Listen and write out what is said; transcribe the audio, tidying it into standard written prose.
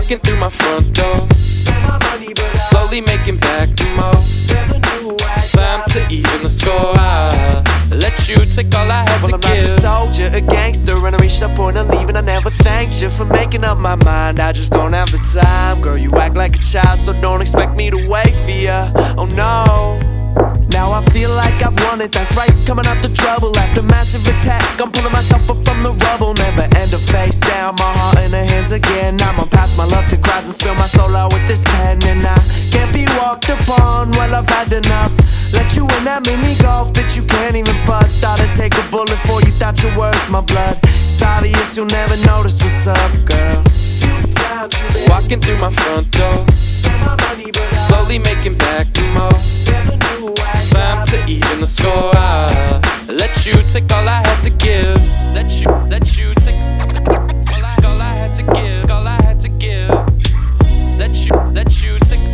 Walking through my front door, slowly making back the more. Time to even the score. I let you take all I had to I'm give. not a soldier, a gangster, and I reached the point of leaving. I never thanked you for making up my mind. I just don't have the time, girl. You act like a child, so don't expect me to wait for you. Oh no. Now I feel like I've won it, that's right, coming out the trouble after massive attack. I'm pulling myself up from the rubble, never end up face down, my heart in her hands again. I'm on past my love to crowds and spill my soul out with this pen. And I can't be walked upon, well I've had enough. Let you in that mini golf, bitch you can't even putt. Thought I'd take a bullet for you, thought you're worth my blood. It's obvious you'll never notice what's up, girl. Walking through my front door, slowly making back the more. Time to even the score. I let you take all I had to give. Let you take all I had to give. All I had to give. Let you take